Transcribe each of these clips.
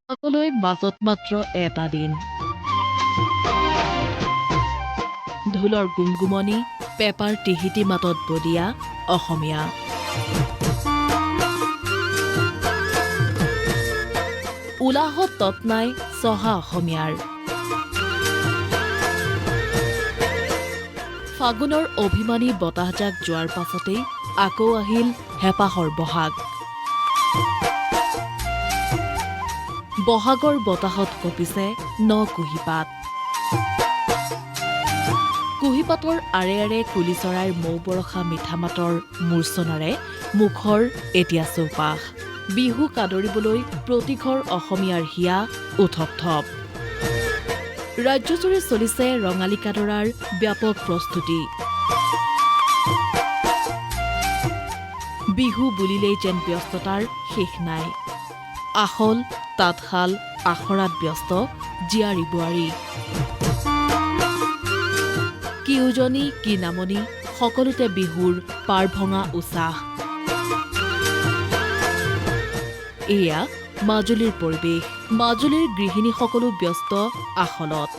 সকলোৱে মাজত মাত্ৰ এটা দিন ঢোলৰ গুমগুমনি পেপাৰ টিহিটি মাতত বলিয়া অসমীয়া উলাহত তৎনাই চহা অসমীয়াৰ ফাগুনৰ অভিমানী বতাহজাক যোৱাৰ পাছতেই আকৌ আহিল হেঁপাহৰ বহাগ বহাগৰ বতাহত কঁপিছে ন কুঁহিপাত কুঁহিপাতৰ আৰে আৰে কুলি চৰাইৰ মৌ বৰষা মিঠা মাতৰ মূৰ্ছনাৰে মুখৰ এতিয়া চৌপাশ বিহু কাদৰিবলৈ প্ৰতিঘৰ অসমীয়াৰ হিয়া উথপ-থপ ৰাজ্যজুৰি চলিছে ৰঙালী কাদৰাৰ ব্যাপক প্ৰস্তুতি বিহু বুলিলেই যেন ব্যস্ততাৰ শেষ নাই আখল তাঁতশাল আখৰাত ব্যস্ত জীয়াৰী বোৱাৰী কি উজনি কি নামনি সকলোতে বিহুৰ পাৰ ভঙা উৎসাহ এয়া মাজুলীৰ পৰিৱেশ মাজুলীৰ গৃহিণীসকলো ব্যস্ত আখলত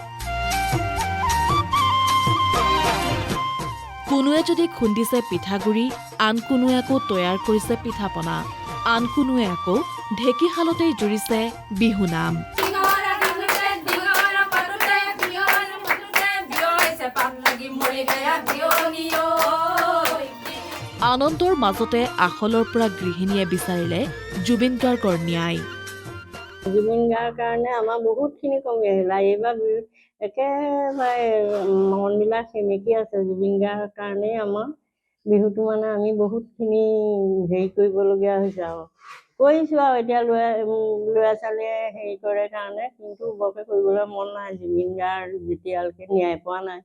কোনোৱে যদি খুন্দিছে পিঠাগুৰি আন কোনোৱে আকৌ তৈয়াৰ কৰিছে পিঠাপনা আন কোনোৱে আকৌ ঢেঁকীশালতেই জুৰিছে বিহু নাম আনন্দৰ মাজতে আখলৰ পৰা গৃহিণীয়ে বিচাৰিলে জুবিন গাৰ্গৰ ন্যায় জুবিন গাৰ্গৰ কাৰণে আমাৰ বহুতখিনি কমি আহিলে এইবাৰ একেবাৰে মনবিলাক সেমেকি আছে জুবিন গাৰ্গৰ কাৰণে আমাৰ বিহুটো মানে আমি বহুতখিনি হেৰি কৰিবলগীয়া হৈছে আৰু কৰিছোঁ আৰু এতিয়া ল'ৰা ছোৱালীয়ে হেৰি কৰে কাৰণে কিন্তু বৰকৈ কৰিবলৈ মন নাই জুবিন গাৰ্গ যেতিয়ালৈকে ন্যায় পোৱা নাই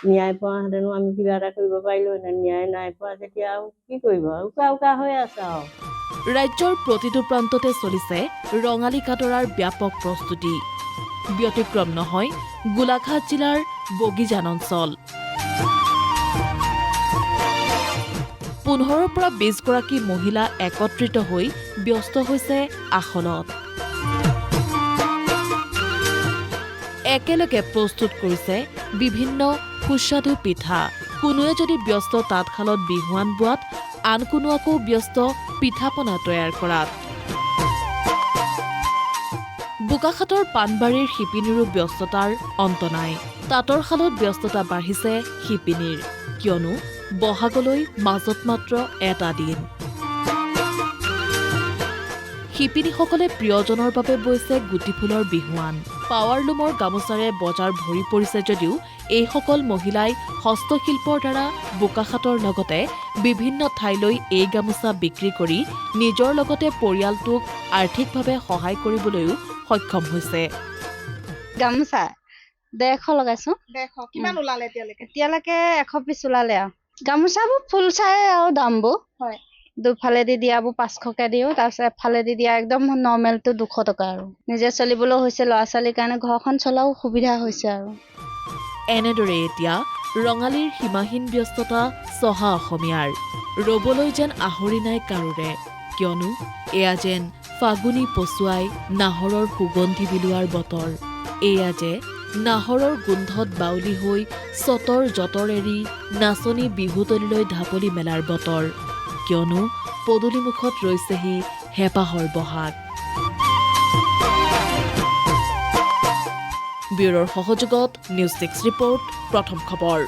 ন্যায় পোৱাহেঁতেনো আমি কিবা এটা কৰিব পাৰিলোহেঁতেন ন্যায় নাই পোৱা যেতিয়া আৰু কি কৰিব উকা হৈ আছে আৰু ৰাজ্যৰ প্ৰতিটো প্ৰান্ততে চলিছে ৰঙালী কাদৰাৰ ব্যাপক প্ৰস্তুতি ব্যতিক্ৰম নহয় গোলাঘাট জিলাৰ বগিজান অঞ্চল 15 পৰা 20 গৰাকী মহিলা একত্ৰিত হৈ ব্যস্ত হৈছে আখলত একেলগে প্ৰস্তুত কৰিছে বিভিন্ন সুস্বাদু পিঠা কোনোৱে যদি ব্যস্ত তাঁতশালত বিহুৱান বোৱাত আন কোনো আকৌ ব্যস্ত পিঠাপনা তৈয়াৰ কৰাত বোকাখাতৰ পাণবাৰীৰ শিপিনীৰো ব্যস্ততাৰ অন্ত নাই তাঁতৰ শালত ব্যস্ততা বাঢ়িছে শিপিনীৰ কিয়নো বহাগলৈ মাজত মাত্ৰ এটা দিন শিপিনীসকলে প্ৰিয়জনৰ বাবে বৈছে গুটি ফুলৰ বিহুৱান পাৱাৰলুমৰ গামোচাৰে বজাৰ ভৰি পৰিছে যদিও এইসকল মহিলাই হস্তশিল্পৰ দ্বাৰা বোকাখাতৰ লগতে বিভিন্ন ঠাইলৈ এই গামোচা বিক্ৰী কৰি নিজৰ লগতে পৰিয়ালটোক আৰ্থিকভাৱে সহায় কৰিবলৈও সক্ষম হৈছে গামোচা 150 লগাইছো 150 কিমান ওলালে এতিয়ালৈকে 100 পিছ ওলালে আৰু গামোচাবোৰ ফুল চাই আৰু দামবোৰ হয় দুফালেদি দিয়াবোৰ 500কে দিওঁ তাৰপিছত এফালেদি দিয়া একদম নৰ্মেলটো 200 টকা আৰু নিজে চলিবলৈ হৈছে ল'ৰা ছোৱালীৰ কাৰণে ঘৰখন চলাও সুবিধা হৈছে আৰু এনেদৰে এতিয়া ৰঙালীৰ সীমাহীন ব্যস্ততা চহা অসমীয়াৰ ৰবলৈ যেন আহৰি নাই কাৰোৰে কিয়নো এয়া যেন ফাগুনী পচুৱাই নাহৰৰ সুগন্ধি বিলোৱাৰ বতৰ এয়া যে নাহৰৰ গোন্ধত বাউলি হৈ চতৰ জতৰ এৰি নাচনী বিহুতলীলৈ ঢাপলি মেলাৰ বতৰ কিয়নো পদূলিমুখত ৰৈছেহি হেঁপাহৰ বহাগ ব্যুৰোৰ সহযোগত নিউজ 6 ৰিপৰ্ট প্ৰথম খবৰ